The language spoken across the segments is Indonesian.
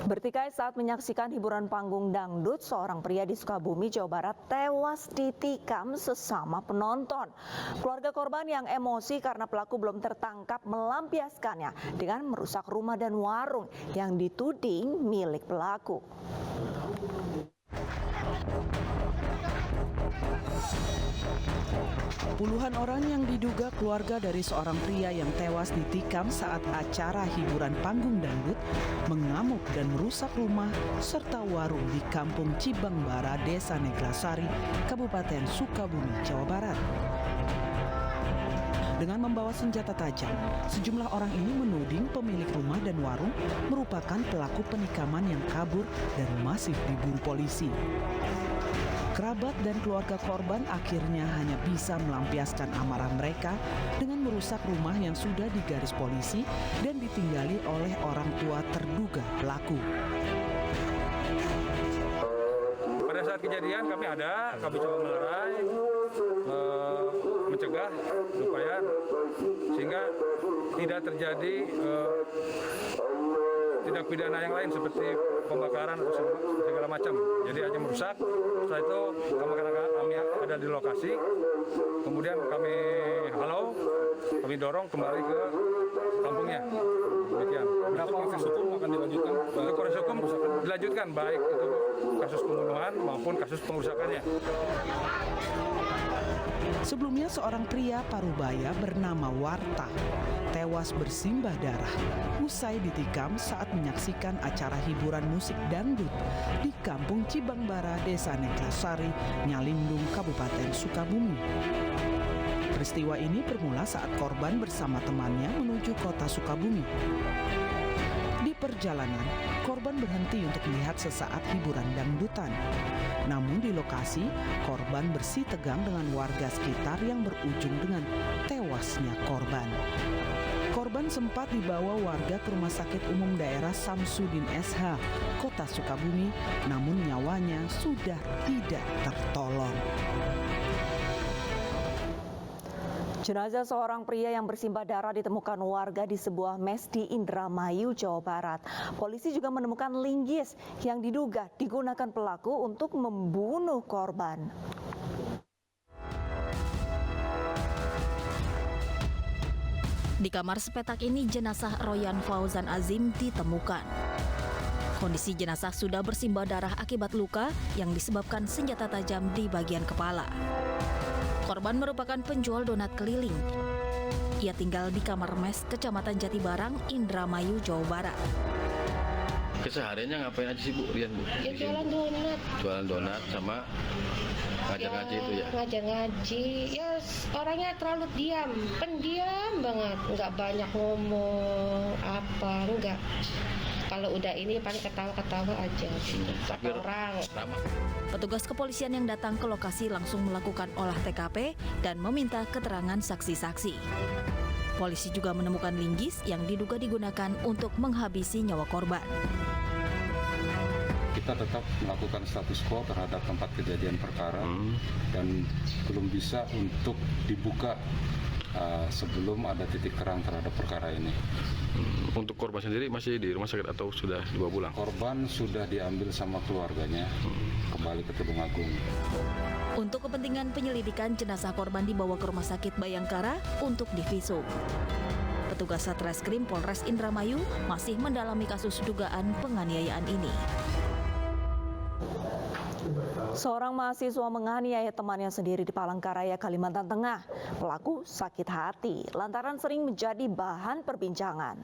Bertikai saat menyaksikan hiburan panggung dangdut, seorang pria di Sukabumi, Jawa Barat tewas ditikam sesama penonton. Keluarga korban yang emosi karena pelaku belum tertangkap melampiaskannya dengan merusak rumah dan warung yang dituding milik pelaku. Puluhan orang yang diduga keluarga dari seorang pria yang tewas ditikam saat acara hiburan panggung dangdut mengamuk dan merusak rumah serta warung di Kampung Cibangbara, Desa Neglasari, Kabupaten Sukabumi, Jawa Barat. Dengan membawa senjata tajam, sejumlah orang ini menuding pemilik rumah dan warung merupakan pelaku penikaman yang kabur dan masih diburu polisi. Kerabat dan keluarga korban akhirnya hanya bisa melampiaskan amarah mereka dengan merusak rumah yang sudah digaris polisi dan ditinggali oleh orang tua terduga pelaku. Pada saat kejadian kami coba melerai, mencegah supaya sehingga tidak terjadi tindak pidana yang lain seperti pembakaran atau segala macam. Jadi hanya merusak. Setelah itu kami ada di lokasi, kemudian kami halau, kami dorong kembali ke kampungnya. Demikian. Berapa proses hukum akan dilanjutkan? Untuk proses hukum dilanjutkan, baik itu kasus pembunuhan maupun kasus pengerusakannya. Sebelumnya seorang pria Parubaya bernama Warta tewas bersimbah darah usai ditikam saat menyaksikan acara hiburan musik dangdut di Kampung Cibangbara, Desa Neglasari, Nyalindung, Kabupaten Sukabumi. Peristiwa ini bermula saat korban bersama temannya menuju kota Sukabumi. Di perjalanan, korban berhenti untuk melihat sesaat hiburan dangdutan. Namun di lokasi, korban bersitegang dengan warga sekitar yang berujung dengan tewasnya korban. Korban sempat dibawa warga ke Rumah Sakit Umum Daerah Samsudin SH, Kota Sukabumi, namun nyawanya sudah tidak tertolong. Jenazah seorang pria yang bersimbah darah ditemukan warga di sebuah mes di Indramayu, Jawa Barat. Polisi juga menemukan linggis yang diduga digunakan pelaku untuk membunuh korban. Di kamar sepetak ini jenazah Royan Fauzan Azim ditemukan. Kondisi jenazah sudah bersimbah darah akibat luka yang disebabkan senjata tajam di bagian kepala. Korban merupakan penjual donat keliling. Ia tinggal di kamar mes Kecamatan Jatibarang, Indramayu, Jawa Barat. Kesehariannya ngapain aja sih Bu Rian? Ya jualan donat. Jualan donat sama ngajar-ngaji itu ya? Ngajar-ngaji, ya orangnya terlalu diam, pendiam banget, nggak banyak ngomong apa, enggak. Kalau udah ini paling ketawa-ketawa aja, kata orang. Petugas kepolisian yang datang ke lokasi langsung melakukan olah TKP dan meminta keterangan saksi-saksi. Polisi juga menemukan linggis yang diduga digunakan untuk menghabisi nyawa korban. Kita tetap melakukan status quo terhadap tempat kejadian perkara dan belum bisa untuk dibuka sebelum ada titik terang terhadap perkara ini. Untuk korban sendiri masih di rumah sakit atau sudah dibawa pulang? Korban sudah diambil sama keluarganya kembali ke Tulungagung. Untuk kepentingan penyelidikan, jenazah korban dibawa ke Rumah Sakit Bayangkara untuk divisum. Petugas Satreskrim Polres Indramayu masih mendalami kasus dugaan penganiayaan ini. Seorang mahasiswa menganiaya temannya sendiri di Palangkaraya, Kalimantan Tengah. Pelaku sakit hati lantaran sering menjadi bahan perbincangan.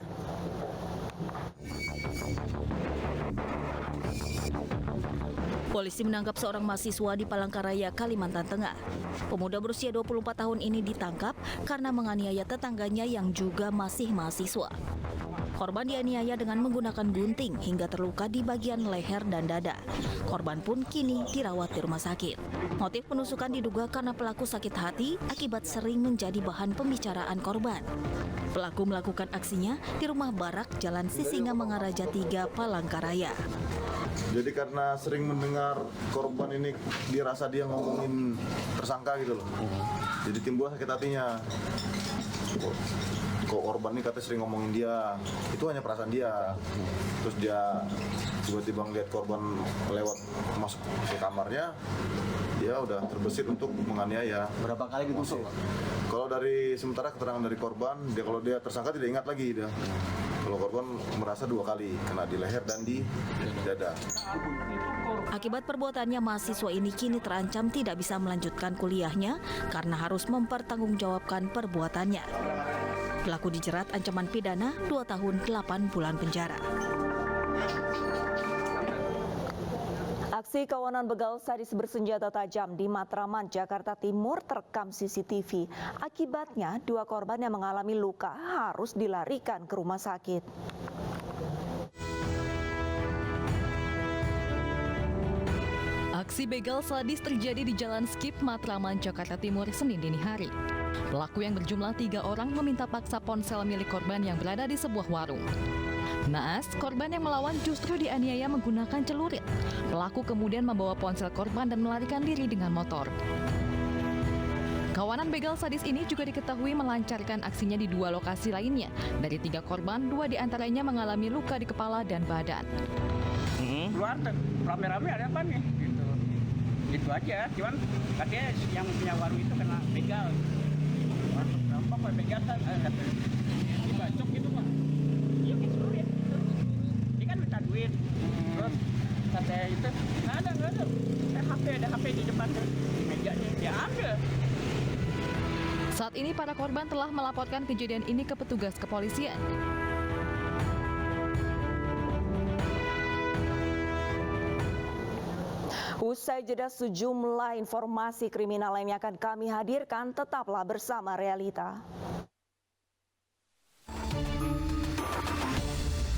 Polisi menangkap seorang mahasiswa di Palangkaraya, Kalimantan Tengah. Pemuda berusia 24 tahun ini ditangkap karena menganiaya tetangganya yang juga masih mahasiswa. Korban dianiaya dengan menggunakan gunting hingga terluka di bagian leher dan dada. Korban pun kini dirawat di rumah sakit. Motif penusukan diduga karena pelaku sakit hati akibat sering menjadi bahan pembicaraan korban. Pelaku melakukan aksinya di rumah barak Jalan Sisinga Mangaraja 3, Palangkaraya. Jadi karena sering mendengar korban ini dirasa dia ngomongin tersangka gitu loh. Jadi timbul sakit hatinya. kok korban ini katanya sering ngomongin dia, itu hanya perasaan dia. Terus dia tiba-tiba ngeliat korban lewat masuk ke kamarnya, dia udah terbesit untuk menganiaya. Berapa kali ditusuk? Kalau dari sementara keterangan dari korban, kalau dia tersangka tidak ingat lagi dia. Kalau korban merasa 2 kali, kena di leher dan di dada. Akibat perbuatannya, mahasiswa ini kini terancam tidak bisa melanjutkan kuliahnya karena harus mempertanggungjawabkan perbuatannya. Pelaku dijerat ancaman pidana 2 tahun 8 bulan penjara. Aksi kawanan begal sadis bersenjata tajam di Matraman, Jakarta Timur terekam CCTV. Akibatnya, 2 korban yang mengalami luka harus dilarikan ke rumah sakit. Aksi begal sadis terjadi di Jalan Skip, Matraman, Jakarta Timur, Senin dini hari. Pelaku yang berjumlah 3 orang meminta paksa ponsel milik korban yang berada di sebuah warung. Naas, korban yang melawan justru dianiaya menggunakan celurit. Pelaku kemudian membawa ponsel korban dan melarikan diri dengan motor. Kawanan begal sadis ini juga diketahui melancarkan aksinya di 2 lokasi lainnya. Dari 3 korban, 2 diantaranya mengalami luka di kepala dan badan. Keluar rame-rame ada apa nih? Gitu aja. Cuman katanya yang punya warung itu kena begal. Apa Pak begal kan? Dibacok gitu Pak. Iya celurit. Dia kan minta duit. Terus katanya itu nggak ada. Ada HP di depan tuh. Mejanya dia ambil. Saat ini para korban telah melaporkan kejadian ini ke petugas kepolisian. Usai jeda, sejumlah informasi kriminal lainnya akan kami hadirkan. Tetaplah bersama Realita.